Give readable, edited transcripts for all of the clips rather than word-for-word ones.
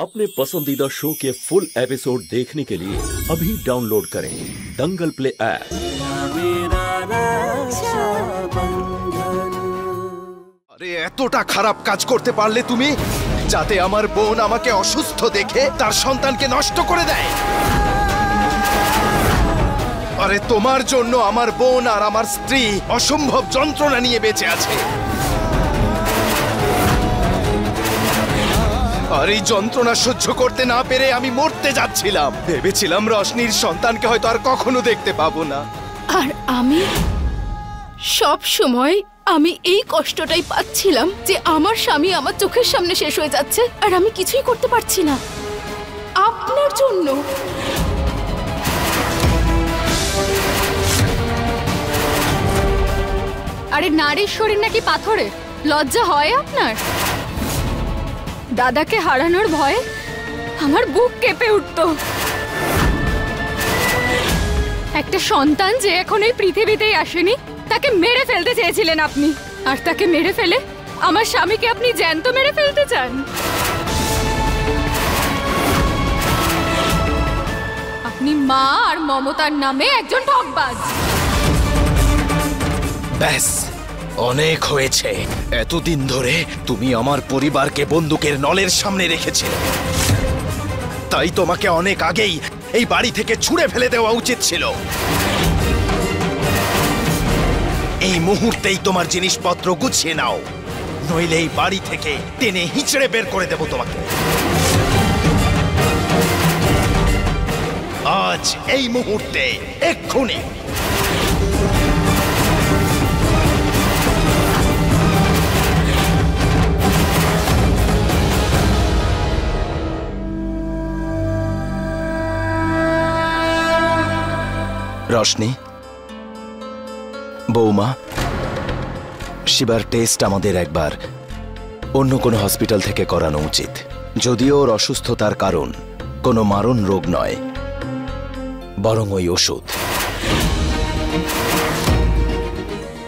अपने पसंदीदा शो के फुल एपिसोड देखने के लिए अभी डाउनलोड करें दंगल प्ले ऐप। আরে এতটা খারাপ কাজ করতে পারলে তুমি, যাতে আমার বোন আমাকে অসুস্থ দেখে তার সন্তানকে নষ্ট করে দেয়। আরে তোমার জন্য আমার বোন আর আমার স্ত্রী অসম্ভব যন্ত্রণা নিয়ে বেঁচে আছে। আর এই যন্ত্রণা সহ্য করতে না পেরে আমি মরতে যাচ্ছিলাম। ভেবেছিলাম রশনির সন্তানকে হয়তো আর কখনো দেখতে পাবো না। আর আমি সব সময় আমি এই কষ্টটাই পাচ্ছিলাম যে আমার স্বামী আমার চোখের সামনে শেষ হয়ে যাচ্ছে আর আমি কিছুই করতে পারছি না আপনার জন্য। আরে নারীর শরীর নাকি পাথরের? লজ্জা হয় আপনার? দাদাকে হারানোর ভয়ে আমার বুক কেঁপে উঠত। একটা সন্তান যে এখন এই পৃথিবীতেই আসেনি, তাকে মেরে ফেলতে চেয়েছিলেন আপনি। আর তাকে মেরে ফেলে আমার স্বামীকে আপনি জ্যান্ত মেরে ফেলতে চান। আপনি মা আর মমতার নামে একজন ঠকবাজ। ব্যাস, অনেক হয়েছে। এতদিন ধরে তুমি আমার পরিবারকে বন্দুকের নলের সামনে রেখেছিলে, তাই তোমাকে অনেক আগেই এই বাড়ি থেকে ছুঁড়ে ফেলে দেওয়া উচিত ছিল। এই মুহূর্তেই তোমার জিনিসপত্র গুছিয়ে নাও, নইলে এই বাড়ি থেকে টেনে হিঁচড়ে বের করে দেব তোমাকে। আজ এই মুহূর্তে, এক্ষুনি। রশনি, বৌমা, শিবার টেস্ট আমাদের একবার অন্য কোনো হসপিটাল থেকে করানো উচিত। যদিও ওর অসুস্থতার কারণ কোনো মারণ রোগ নয়, বরং ওই ওষুধ।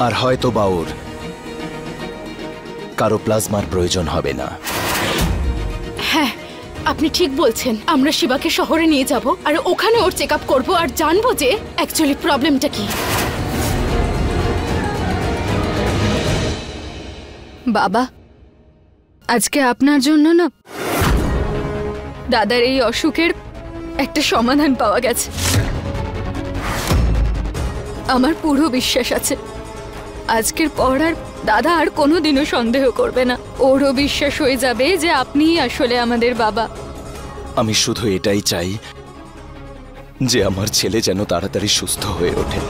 আর হয়তো বা ওর কারো প্লাজমার প্রয়োজন হবে না। হ্যাঁ, আপনি ঠিক বলছেন। আমরা শিবাকে শহরে নিয়ে যাব আর ওখানে ওর চেক আপ করবো আর জানবো যে অ্যাকচুয়ালি প্রবলেমটা কি। বাবা, আজকে আপনার জন্য না দাদার এই অসুখের একটা সমাধান পাওয়া গেছে। আমার পুরো বিশ্বাস আছে আজকের পর আর দাদা আর কোনোদিনও সন্দেহ করবে না। ওরও বিশ্বাস হয়ে যাবে যে আপনিই আসলে আমাদের বাবা। আমি শুধু এটাই চাই যে আমার ছেলে যেন তাড়াতাড়ি সুস্থ হয়ে ওঠে।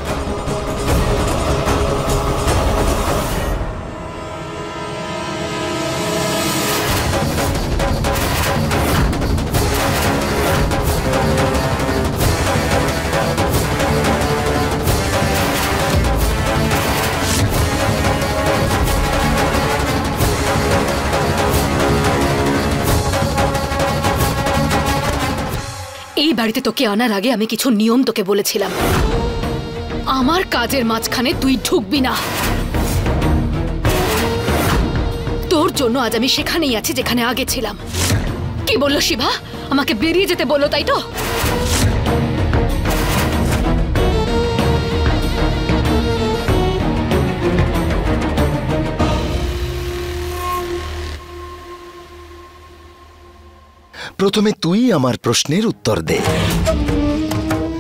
এই বাড়িতে তোকে আনার আগে আমি কিছু নিয়ম তোকে বলেছিলাম। আমার কাজের মাঝখানে তুই ঢুকবি না। তোর জন্য আজ আমি সেখানেই আছি যেখানে আগে ছিলাম। কি বললো শিবা? আমাকে বেরিয়ে যেতে বললো, তাই তো? প্রথমে তুই আমার প্রশ্নের উত্তর দে।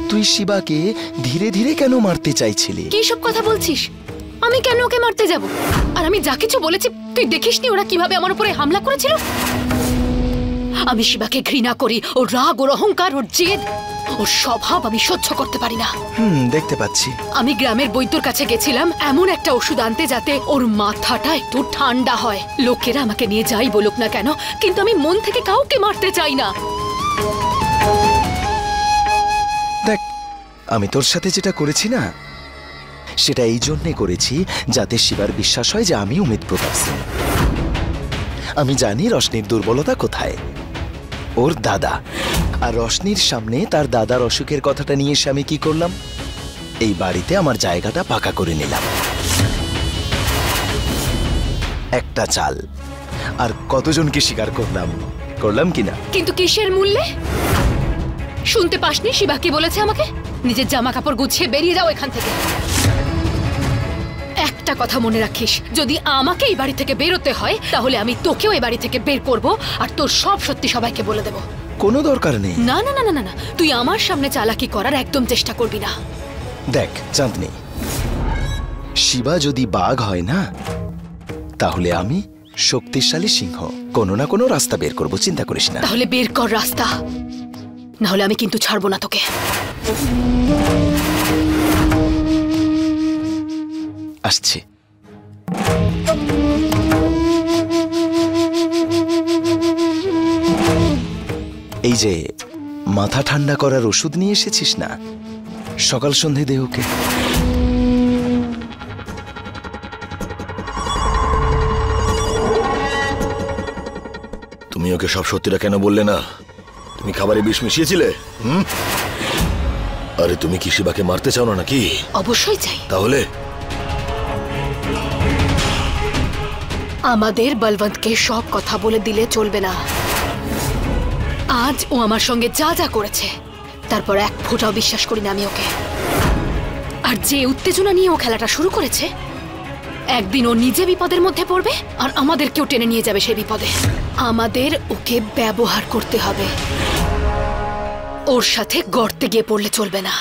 তুই শিবাকে ধীরে ধীরে কেন মারতে চাইছিলি? কি সব কথা বলছিস? আমি কেন ওকে মারতে যাব? আর আমি যা কিছু বলেছি তুই দেখিসনি ওরা কিভাবে আমার উপরে হামলা করেছিল? আমি শিবাকে ঘৃণা করি। ওর রাগ, ওর অহংকার, ওর জেদ, ওর স্বভাব আমি সহ্য করতে পারি না। দেখতে পাচ্ছি। আমি গ্রামের বৈদ্যর কাছে গেছিলাম এমন একটা ওষুধ আনতে যাতে ওর মাথাটা একটু ঠান্ডা হয়। লোকেরা আমাকে নিয়ে যাই বলুক না কেন, কিন্তু আমি মন থেকে কাউকে মারতে চাই না। দেখ, আমি তোর সাথে যেটা করেছি না, সেটা এই জন্যে করেছি যাতে শিবার বিশ্বাস হয় যে আমি অমিত প্রতাপ সিং। আমি জানি রশনির দুর্বলতা কোথায়, ওর দাদা। আর রশনির সামনে তার দাদার অসুখের কথাটা নিয়ে এসে আমি কি করলাম? এই বাড়িতে আমার জায়গাটা পাকা করে নিলাম। একটা চাল। আর কতজনকে স্বীকার করলাম, করলাম কিনা? কিন্তু কিসের মূল্যে? শুনতে পাসনি শিবা কি বলেছে আমাকে? নিজের জামা কাপড় গুছিয়ে বেরিয়ে যাও এখান থেকে। একটা কথা মনে রাখিস, যদি আমাকে এই বাড়ি থেকে বেরোতে হয় তাহলে আমি তোকেও এই বাড়ি থেকে বের করব আর তোর সব সত্যি সবাইকে বলে দেব। কোনো দরকার নেই। না না না না না, তুই আমার সামনে চালাকি করার একদম চেষ্টা করবি না। দেখ চাঁদনি, শিবা যদি বাঘ হয় না, তাহলে আমি শক্তিশালী সিংহ। কোনো না কোনো রাস্তা বের করব, চিন্তা করিস না। তাহলে বের কর রাস্তা, না হলে আমি কিন্তু ছাড়বো না তোকে। আসছি। এই যে মাথা ঠান্ডা করার ওষুধ নিয়ে এসেছিস না, সকাল সন্ধে দে ওকে। তুমি ওকে সব সত্যিটা কেন বললে না? তুমি খাবারে বিষ মিশিয়েছিলে? আরে তুমি কি শিবাকে মারতে চাও না নাকি? অবশ্যই চাই। তাহলে আমাদের বলবন্তকে সব কথা বলে দিলে চলবে না। আজ ও আমার সঙ্গে যা যা করেছে তারপর এক ফোঁটাও বিশ্বাস করি না আমি ওকে। আর যে উত্তেজনা নিয়ে ও খেলাটা শুরু করেছে, একদিন ও নিজে বিপদের মধ্যে পড়বে আর আমাদেরকেও টেনে নিয়ে যাবে সেই বিপদে। আমাদের ওকে ব্যবহার করতে হবে, ওর সাথে গর্তে গিয়ে পড়লে চলবে না।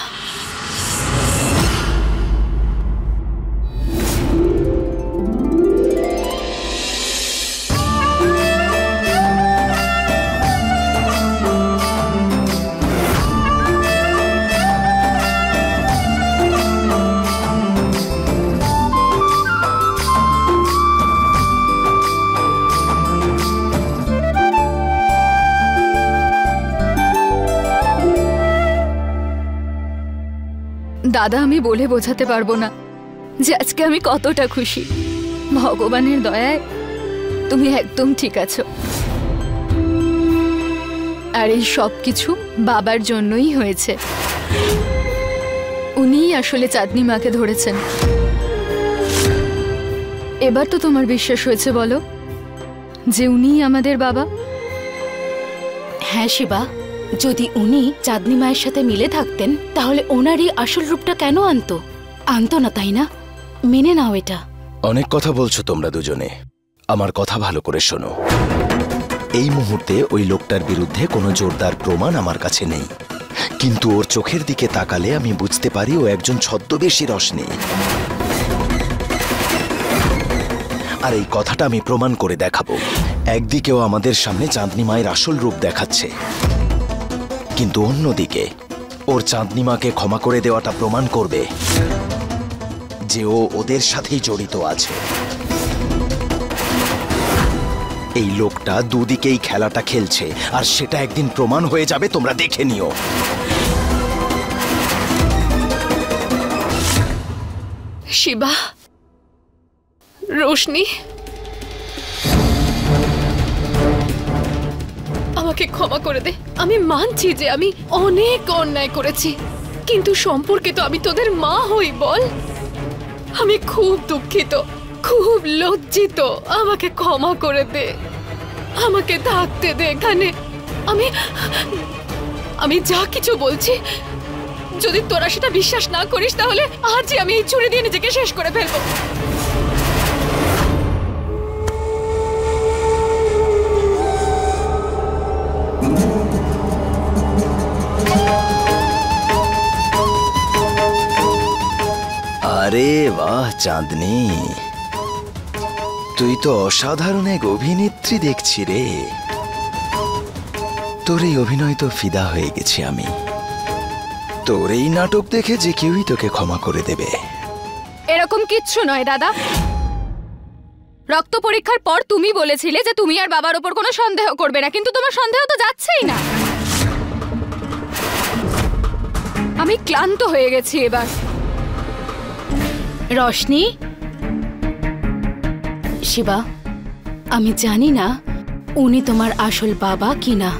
দাদা, আমি বলে বোঝাতে পারবো না যে আজকে আমি কতটা খুশি। ভগবানের দয়ায় তুমি একদম ঠিক আছো। আর এই সব কিছু বাবার জন্যই হয়েছে। উনিই আসলে চাঁদনি মাকে ধরেছেন। এবার তো তোমার বিশ্বাস হয়েছে বলো যে উনিই আমাদের বাবা? হ্যাঁ শিবা, যদি উনি চাঁদনি মায়ের সাথে মিলে থাকতেন তাহলে ওনারই আসল রূপটা কেন আনতো না, তাই না? মেনে নাও এটা। অনেক কথা বলছো তোমরা দুজনে, আমার কথা ভালো করে শোনো। এই মুহূর্তে ওই লোকটার বিরুদ্ধে কোনো জোরদার প্রমাণ আমার কাছে নেই, কিন্তু ওর চোখের দিকে তাকালে আমি বুঝতে পারি ও একজন ছদ্মবেশী রশনি। আর এই কথাটা আমি প্রমাণ করে দেখাবো। একদিকেও আমাদের সামনে চাঁদনি মায়ের আসল রূপ দেখাচ্ছে, কিন্তু অন্যদিকে ওর চাঁদনি মাকে ক্ষমা করে দেওয়াটা প্রমাণ করবে যে ও ওদের সাথেই জড়িত আছে। এই লোকটা দুদিকেই খেলাটা খেলছে, আর সেটা একদিন প্রমাণ হয়ে যাবে, তোমরা দেখে নিও। শিবা, রোশনি, আমাকে ক্ষমা করে দে। আমি মানছি যে আমি অনেক অন্যায় করেছি, কিন্তু সম্পর্কে তো আমি তোদের মা হই, বল। আমি খুব দুঃখিত, খুব লজ্জিত। আমাকে ক্ষমা করে দে, আমাকে থাকতে দে এখানে। আমি যা কিছু বলছি, যদি তোরা সেটা বিশ্বাস না করিস তাহলে আজই আমি এই ছুরি দিয়ে নিজেকে শেষ করে ফেলবো। আরে বাহ চাঁদনি, তুই তো অসাধারণ এক অভিনেত্রী দেখছি রে। তোর এই অভিনয় তো ফিদা হয়ে গেছি আমি। তোর এই নাটক দেখে যে কেউই তোকে ক্ষমা করে দেবে। এরকম কিচ্ছু নয় দাদা। রক্ত পরীক্ষার পর তুমি বলেছিলে যে তুমি আর বাবার ওপর কোনো সন্দেহ করবে না, কিন্তু তোমার সন্দেহ তো যাচ্ছেই না। আমি ক্লান্ত হয়ে গেছি এবার। রশনি, শিবা, আমি জানি না উনি তোমার আসল বাবা কিনা,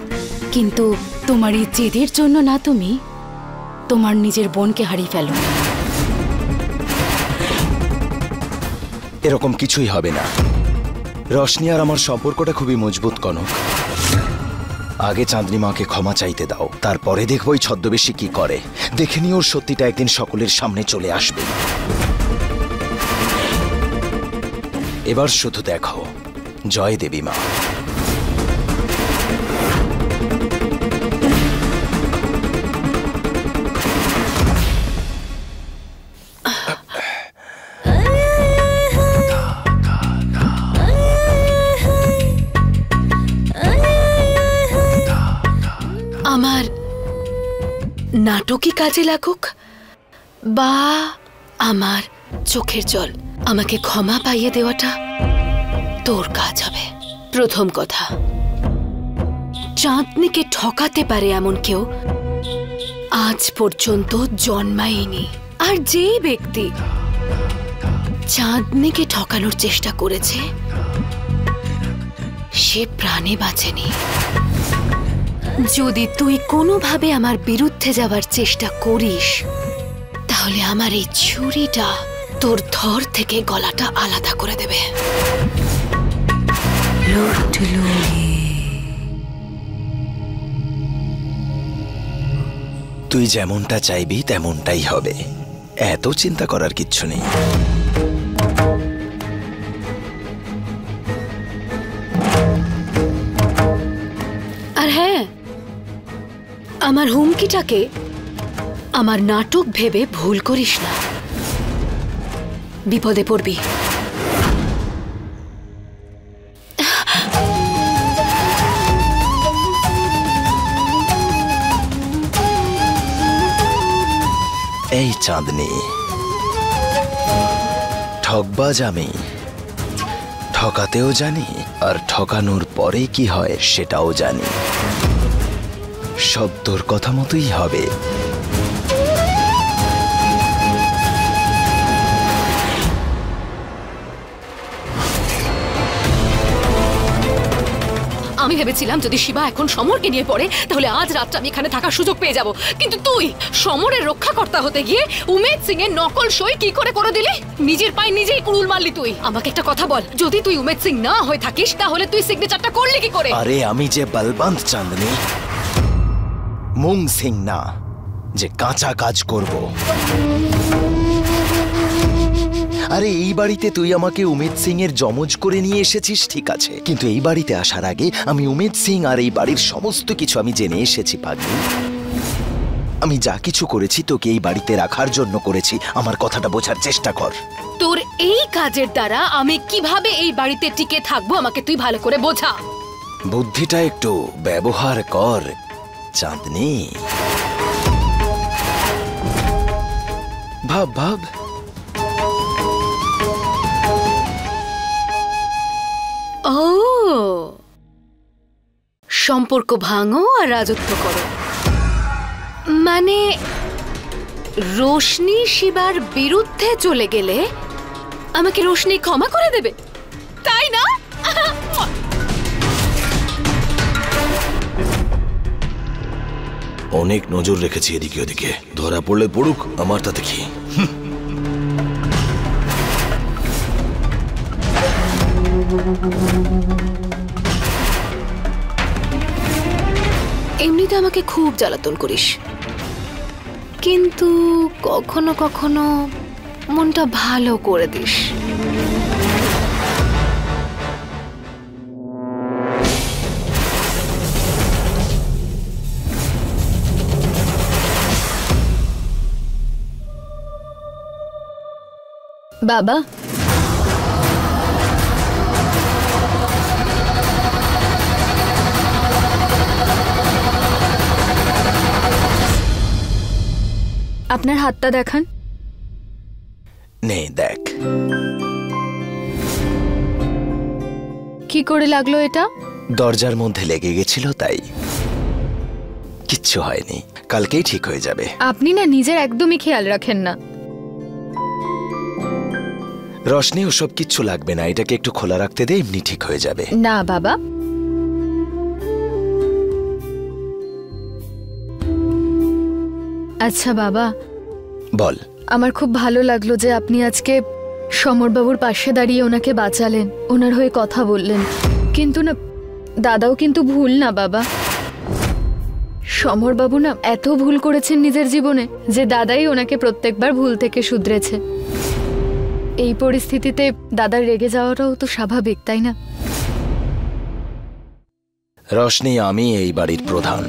কিন্তু তোমার এই জেদের জন্য না তুমি তোমার নিজের বোনকে হারিয়ে ফেলো। এরকম কিছুই হবে না। রশনি আর আমার সম্পর্কটা খুবই মজবুত, কনক। আগে চাঁদনি মাকে ক্ষমা চাইতে দাও, তারপরে দেখবো ওই ছদ্মবেশী কি করে। দেখে নি ওর সত্যিটা একদিন সকলের সামনে চলে আসবে। এবার শুধু দেখো, জয় দেবী মা। আমার নাটকই কাজে লাগুক বা আমার চোখের জল আমাকে ক্ষমা পাইয়ে দেওয়াটা তোর কাজ হবে। প্রথম কথা, চাঁদনিকে ঠকাতে পারে এমন কেউ আজ পর্যন্ত জন্মায়নি। আর যে ব্যক্তি চাঁদনিকে ঠকানোর চেষ্টা করেছে সে প্রাণে বাঁচেনি। যদি তুই কোনোভাবে আমার বিরুদ্ধে যাওয়ার চেষ্টা করিস তাহলে আমার এই ছুরিটা তোর ধর থেকে গলাটা আলাদা করে দেবে। তুই যেমনটা চাইবি তেমনটাই হবে, এত চিন্তা করার কিচ্ছু নেই। আর হ্যাঁ, আমার হুমকিটাকে আমার নাটক ভেবে ভুল করিস না, বিপদে পড়বি। এই চাঁদনি, ঠকবাজ আমি, ঠকাতেও জানি আর ঠকানোর পরে কি হয় সেটাও জানি। সব তোর কথা মতোই হবে। আমি ভেবেছিলাম যদি শিবা এখন সমরকে নিয়ে পড়ে তাহলে আজ রাতটা আমি এখানে থাকার সুযোগ পেয়ে যাব, কিন্তু তুই সমরের রক্ষাকর্তা হতে গিয়ে উমেদ সিং এর নকল সই কি করে দিলি? নিজের পায়ে নিজেই কুড়ুল মারলি তুই। আমাকে একটা কথা বল, যদি তুই উমেদ সিং না হয়ে থাকিস তাহলে তুই সিগনেচারটা করলি কি করে? আরে আমি যে বলবন্ত চাঁদনি, মুং সিং না যে কাঁচা কাজ করব। আরে এই বাড়িতে তুই আমাকে উমেদ সিং এর যমজ করে নিয়ে এসেছিস, ঠিক আছে, কিন্তু এই বাড়িতে আসার আগে আমি উমেদ সিং আর এই বাড়ির সমস্ত কিছু আমি জেনে এসেছি পাগলি। আমি যা কিছু করেছি তোকে এই বাড়িতে রাখার জন্য করেছি, আমার কথাটা বোঝার চেষ্টা কর। তোর এই কাজের দ্বারা আমি কিভাবে এই বাড়িতে টিকে থাকবো আমাকে তুই ভালো করে বোঝা। বুদ্ধিটা একটু ব্যবহার কর চাঁদনি। ভাব ভাব। ও, সম্পর্ক ভাঙো আর রাজত্ব করো, মানে রোশনি শিবার বিরুদ্ধে চলে গেলে আমাকে রোশনি ক্ষমা করে দেবে, তাই না? অনেক নজর রেখেছি এদিকে ওদিকে, ধরা পড়লে পড়ুক, আমার তাতে কি। এমনিতে আমাকে খুব জ্বালাতন করিস, কিন্তু কখনো কখনো মনটা ভালো করে দিস। বাবা, আপনার হাতটা দেখান। নে দেখ। কি করে লাগলো এটা? দরজার মধ্যে লেগে গেছিল তাই। কিচ্ছু হয়নি, কালকেই ঠিক হয়ে যাবে। আপনি না নিজের একদমই খেয়াল রাখেন না। রশনি ওসব কিচ্ছু লাগবে না, এটাকে একটু খোলা রাখতে দে, এমনি ঠিক হয়ে যাবে। না বাবা, আচ্ছা বাবা বল। আমার খুব ভালো লাগলো যে আপনি আজকে সমরবাবুর পাশে দাঁড়িয়ে ওনাকে বাঁচালেন, ওনার হয়ে কথা বললেন, কিন্তু না দাদাও কিন্তু ভুল না বাবা। সমরবাবু না এত ভুল করেছেন নিজের জীবনে যে দাদাই ওনাকে প্রত্যেকবার ভুল থেকে শুধরেছে। এই পরিস্থিতিতে দাদার রেগে যাওয়াটাও তো স্বাভাবিক, তাই না? রশনি, আমি এই বাড়ির প্রধান,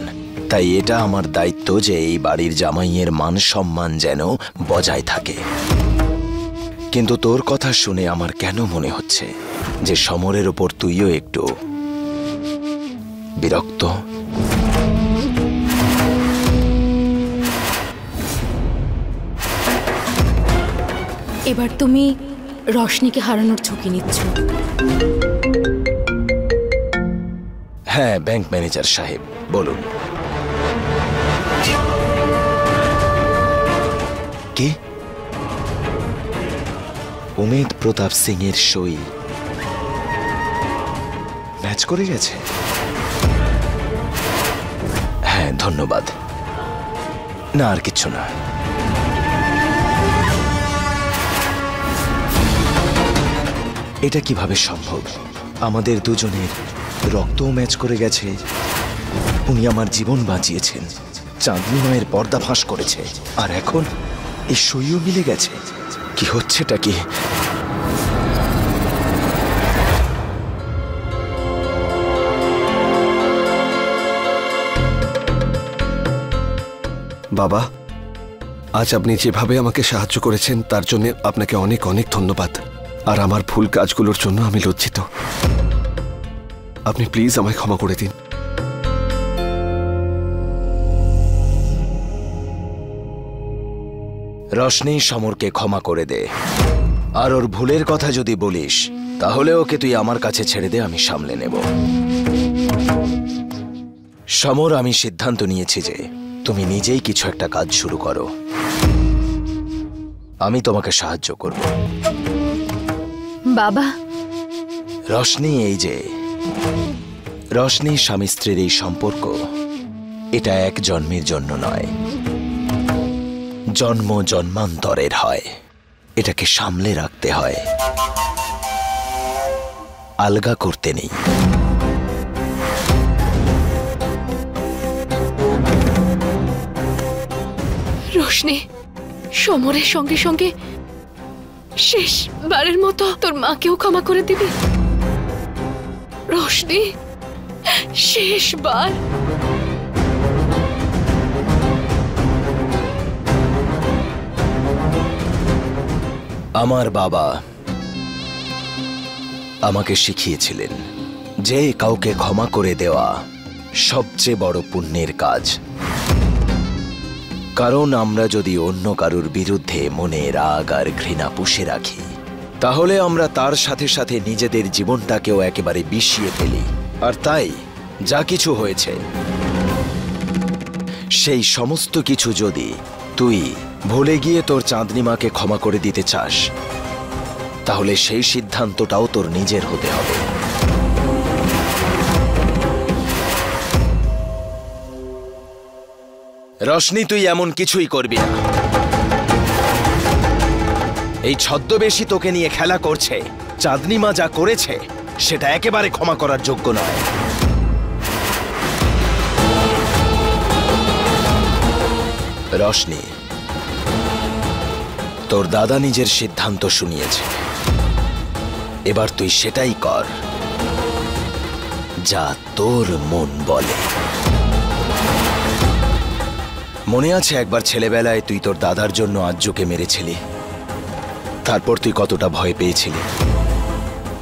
তাই এটা আমার দায়িত্ব যে এই বাড়ির জামাইয়ের মান সম্মান যেন বজায় থাকে। কিন্তু তোর কথা শুনে আমার কেন মনে হচ্ছে যে সমরের ওপর তুইও একটু বিরক্ত। এবার তুমি রশনিকে হারানোর ঝুঁকি নিচ্ছ। হ্যাঁ ব্যাংক ম্যানেজার সাহেব, বলুন। কি? উমেদ প্রতাপ সিং এর সই ম্যাচ করে গেছে? হ্যাঁ ধন্যবাদ। না আর কিচ্ছু না। এটা কিভাবে সম্ভব? আমাদের দুজনের রক্তও ম্যাচ করে গেছে। উনি আমার জীবন বাঁচিয়েছেন, চাঁদনি মায়ের পর্দা ফাঁস করেছে, আর এখন এই সইও মিলে গেছে। কি হচ্ছেটা কি? বাবা, আজ আপনি যেভাবে আমাকে সাহায্য করেছেন তার জন্য আপনাকে অনেক অনেক ধন্যবাদ। আর আমার ভুল কাজগুলোর জন্য আমি লজ্জিত। আপনি প্লিজ আমায় ক্ষমা করে দিন। রশনি, সমরকে ক্ষমা করে দে। আর ওর ভুলের কথা যদি বলিস তাহলে ওকে তুই আমার কাছে ছেড়ে দে, আমি সামলে নেব। সমর, আমি সিদ্ধান্ত নিয়েছি যে তুমি নিজেই কিছু একটা কাজ শুরু করো। আমি তোমাকে সাহায্য করব। বাবা, রশনি, এই যে রশনি স্বামী স্ত্রীর এই সম্পর্ক, এটা এক জন্মের জন্য নয়, জন্ম জন্মান্তরের হয়। এটাকে সামলে রাখতে হয়, আলগা করতে নেই। রোশনি, সমরের সঙ্গে সঙ্গে শেষবারের মতো তোর মাকেও ক্ষমা করে দিবি? রোশনি, শেষবার। আমার বাবা আমাকে শিখিয়েছিলেন যে কাউকে ক্ষমা করে দেওয়া সবচেয়ে বড় পুণ্যের কাজ। কারণ আমরা যদি অন্য কারুর বিরুদ্ধে মনে রাগ আর ঘৃণা পুষে রাখি তাহলে আমরা তার সাথে সাথে নিজেদের জীবনটাকেও একেবারে বিষিয়ে ফেলি। আর তাই যা কিছু হয়েছে সেই সমস্ত কিছু যদি তুই ভুলে গিয়ে তোর চাঁদনি মাকে ক্ষমা করে দিতে চাস তাহলে সেই সিদ্ধান্তটাও তোর নিজের হতে হবে। রশনি, তুই এমন কিছুই করবি না। এই ছদ্মবেশী তোকে নিয়ে খেলা করছে। চাঁদনি মা যা করেছে সেটা একেবারে ক্ষমা করার যোগ্য নয়। রশনি, তোর দাদা নিজের সিদ্ধান্ত শুনিয়েছে, এবার তুই সেটাই কর যা তোর মন বলে। মনে আছে একবার ছেলেবেলায় তুই তোর দাদার জন্য আজ্জুকে মেরেছিলি? তারপর তুই কতটা ভয় পেয়েছিলি,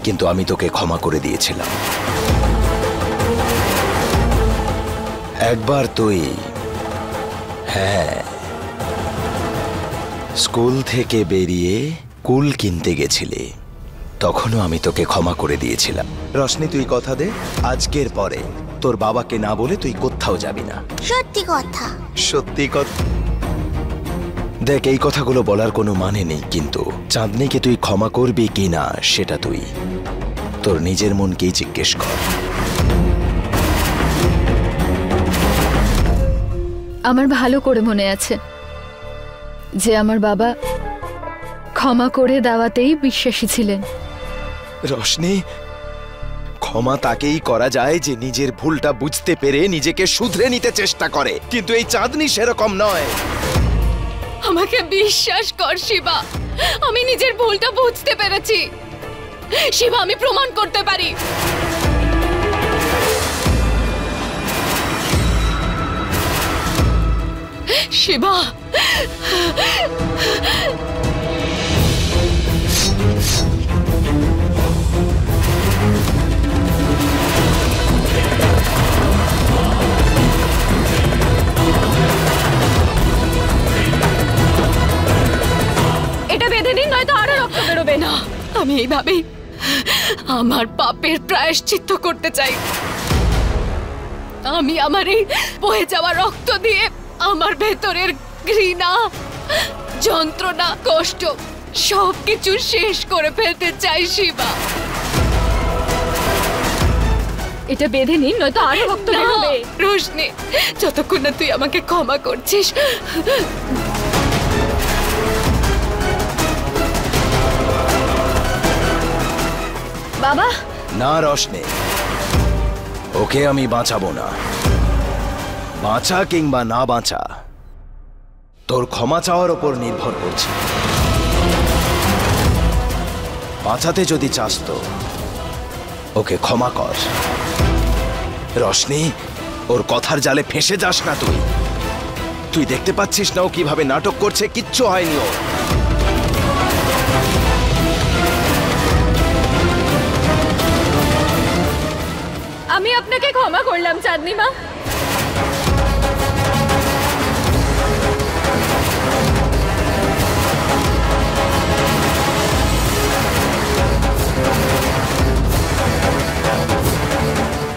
কিন্তু আমি তোকে ক্ষমা করে দিয়েছিলাম। একবার তুই স্কুল থেকে বেরিয়ে কুল কিনতে গেছিলি, তখনও আমি তোকে ক্ষমা করে দিয়েছিলাম। রশনি, তুই কথা দে আজকের পরে তোর বাবাকে না বলে তুই কোথাও যাবি না। সত্যি কথা। সত্যি কথা? দেখ, এই কথাগুলো বলার কোনো মানে নেই, কিন্তু চাঁদনিকে তুই ক্ষমা করবি কি না সেটা তুই তোর নিজের মনকেই জিজ্ঞেস কর। আমার ভালো করে মনে আছে যে আমার বাবা ক্ষমা করে দেওয়াতেই বিশ্বাসী ছিলেন। রশনি, ক্ষমা তাকেই করা যায় যে নিজের ভুলটা বুঝতে পেরে নিজেকে শুধরে নিতে চেষ্টা করে, কিন্তু এই চাঁদনি সেরকম নয়। আমাকে বিশ্বাস কর শিবা, আমি নিজের ভুলটা বুঝতে পেরেছি। শিবা, আমি প্রমাণ করতে পারি। শিবা, এটা বেঁধে নিন, নয়তো আরো রক্ত বেরোবে। না, আমি এইভাবেই আমার পাপের প্রায়শ্চিত্ত করতে চাই। আমি আমার এই বয়ে যাওয়া রক্ত দিয়ে আমার ভেতরের ঘৃণা, যন্ত্রণা, কষ্ট সবকিছু শেষ করে ফেলতে চাই শিবা। এটা বেঁধে নিন, নয়তো আরো রক্ত না, বেরোবে। রোশনি, যতক্ষণ না তুই আমাকে ক্ষমা করছিস। বাবা, না রোশনি, ওকে আমি বাঁচাবো না। বাঁচা কিংবা না বাঁচা তোর ক্ষমা চাওয়ার ওপর নির্ভর করছে। বাঁচাতে যদি চাস তো ওকে ক্ষমা কর। রোশনি, ওর কথার জালে ফেঁসে যাস না। তুই দেখতে পাচ্ছিস না ও কিভাবে নাটক করছে? কিচ্ছু হয়নি ওর। আমি আপনাকে ক্ষমা করলাম চাঁদনি মা।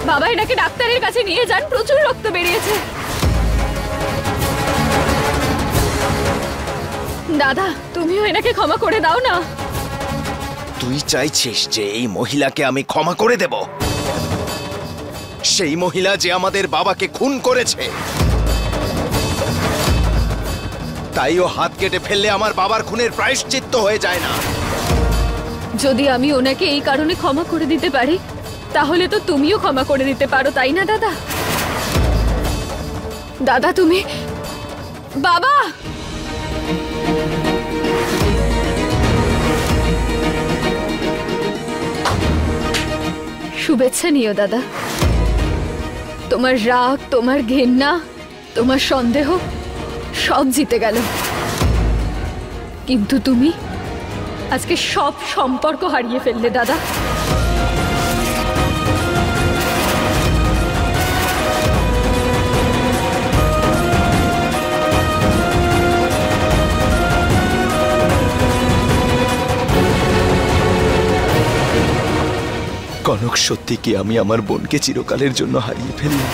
বাবা, এটাকে ডাক্তারের কাছে নিয়ে যান, প্রচুর রক্ত বেরিয়েছে। দাদা, তুমিও এনাকে ক্ষমা করে দাও না। তুই চাইছিস যে এই মহিলাকে আমি ক্ষমা করে দেব? সেই মহিলা যে আমাদের বাবাকে খুন করেছে, তাই ও হাত কেটে ফেললে আমার বাবার খুনের প্রায়শ্চিত্ত হয়ে যায় না। যদি আমি ওনাকে এই কারণে ক্ষমা করে দিতে পারি, তাহলে তো তুমিও ক্ষমা করে দিতে পারো, তাই না দাদা? দাদা, তুমি বাবা, শুভেচ্ছা নিও দাদা। তোমার রাগ, তোমার ঘেন্না, তোমার সন্দেহ সব জিতে গেল, কিন্তু তুমি আজকে সব সম্পর্ক হারিয়ে ফেললে দাদা। কনক, সত্যি কি আমি আমার বোনকে চিরকালের জন্য হারিয়ে ফেললাম?